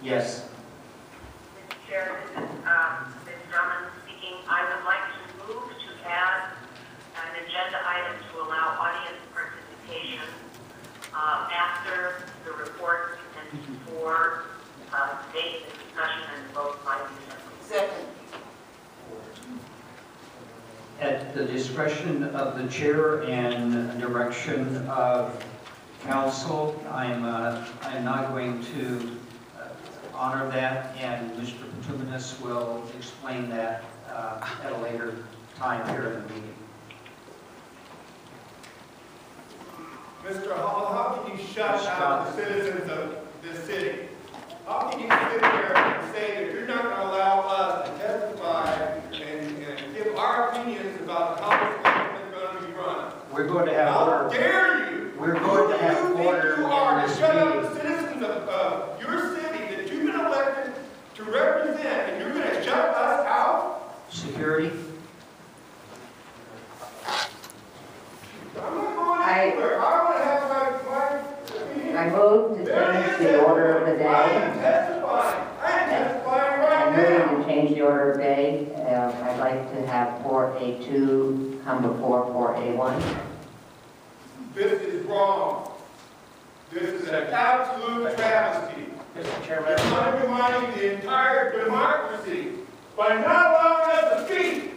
Yes. Mr. Chair, this is Ms. Drummond speaking. I would like to move to add an agenda item to allow audience participation after the report and for debate and discussion and vote by the Assembly. Second. At the discretion of the chair and direction of council, I'm not going to honor that, and Mr. Bituminous will explain that at a later time here in the meeting. Mr. Hall, how can you shut out the citizens of this city? How can you sit there and say that you're not going to allow us to testify and give our opinions about how this election is going to be run? We're going to have order. How dare you? We're going to have order you in are to this shut up meeting. the citizens of your city that you've been elected to represent, and you're going to shut us out? Security. I'm not going anywhere. I want to have my opinion. I move to change the order of the I day. am testifying. I am testifying right I'm now. moving to change the order of day. I'd like to have 4A2 come before 4A1. This is wrong. This is an absolute travesty. Mr. Chairman. It's undermining the entire democracy by not allowing us to speak.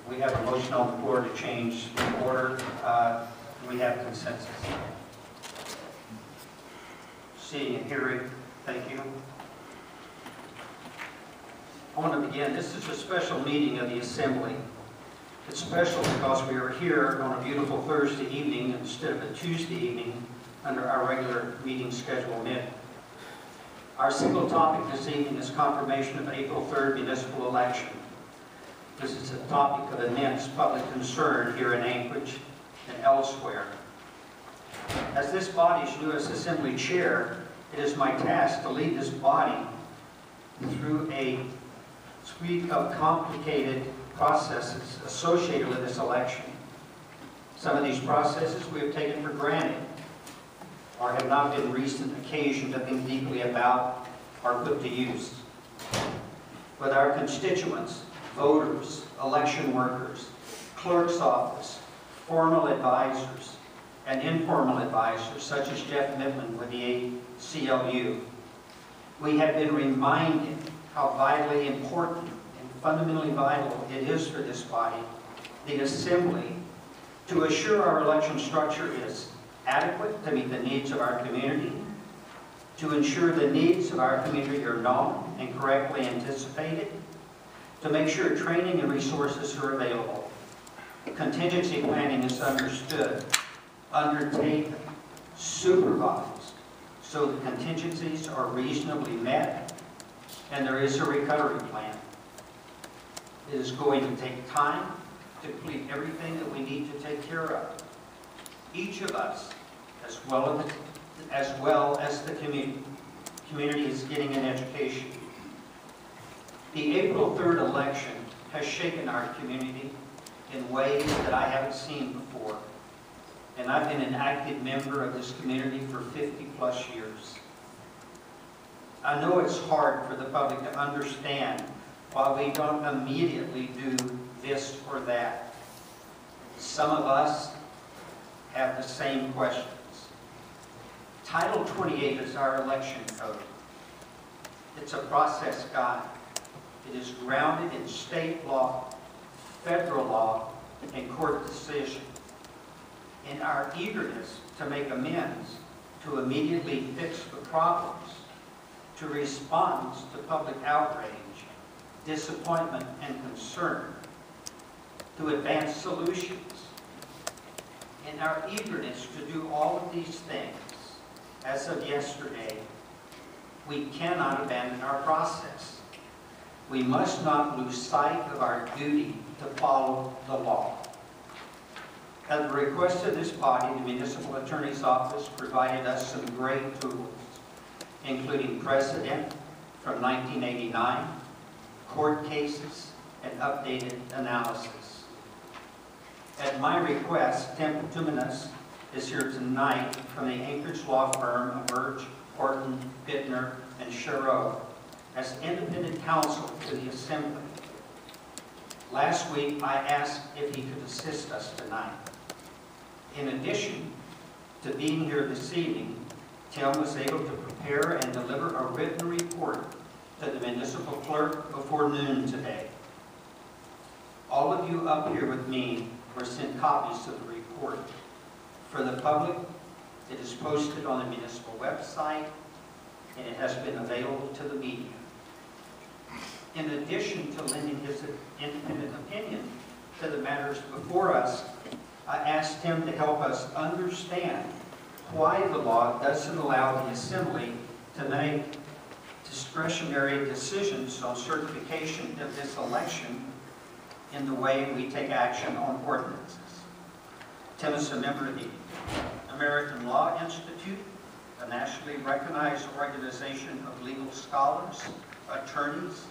We have a motion on the floor to change the order. We have consensus. Seeing and hearing, thank you. I want to begin. This is a special meeting of the Assembly. It's special because we are here on a beautiful Thursday evening instead of a Tuesday evening under our regular meeting schedule meant. Our single topic this evening is confirmation of April 3rd municipal election. This is a topic of immense public concern here in Anchorage and elsewhere. As this body's newest Assembly chair, it is my task to lead this body through a suite of complicated processes associated with this election. Some of these processes we have taken for granted or have not been recent occasion to think deeply about or put to use. With our constituents, voters, election workers, clerk's office, formal advisors, and informal advisors such as Jeff Midland with the ACLU, we have been reminded how vitally important and fundamentally vital it is for this body, the Assembly, to assure our election structure is adequate to meet the needs of our community, to ensure the needs of our community are known and correctly anticipated, to make sure training and resources are available. Contingency planning is understood, undertaken, supervised, so the contingencies are reasonably met, and there is a recovery plan. It is going to take time to complete everything that we need to take care of. Each of us, as well as the community is getting an education. The April 3rd election has shaken our community in ways that I haven't seen before. And I've been an active member of this community for 50+ years. I know it's hard for the public to understand why we don't immediately do this or that. Some of us have the same questions. Title 28 is our election code. It's a process guide. It is grounded in state law, federal law, and court decision. In our eagerness to make amends, to immediately fix the problems, to respond to public outrage, disappointment, and concern, to advance solutions. In our eagerness to do all of these things, as of yesterday, we cannot abandon our process. We must not lose sight of our duty to follow the law. At the request of this body, the Municipal Attorney's Office provided us some great tools, including precedent from 1989, court cases, and updated analysis. At my request, Tim Tuminas is here tonight from the Anchorage law firm of Birch, Horton, Bittner, and Sherrow as independent counsel to the Assembly. Last week, I asked if he could assist us tonight. In addition to being here this evening, Tim was able to prepare and deliver a written report to the municipal clerk before noon today. All of you up here with me were sent copies of the report. For the public, it is posted on the municipal website, and it has been available to the media. In addition to lending his independent opinion to the matters before us, I asked him to help us understand why the law doesn't allow the Assembly to make discretionary decisions on certification of this election in the way we take action on ordinances. Tim is a member of the American Law Institute, a nationally recognized organization of legal scholars, attorneys,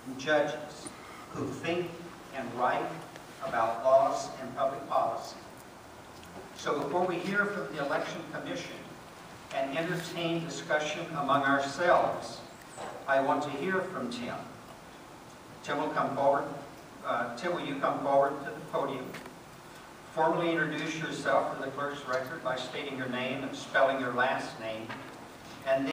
and judges who think and write about laws and public policy. So before we hear from the Election Commission and entertain discussion among ourselves, I want to hear from Tim. Tim will come forward. Tim, will you come forward to the podium? Formally introduce yourself for the clerk's record by stating your name and spelling your last name, and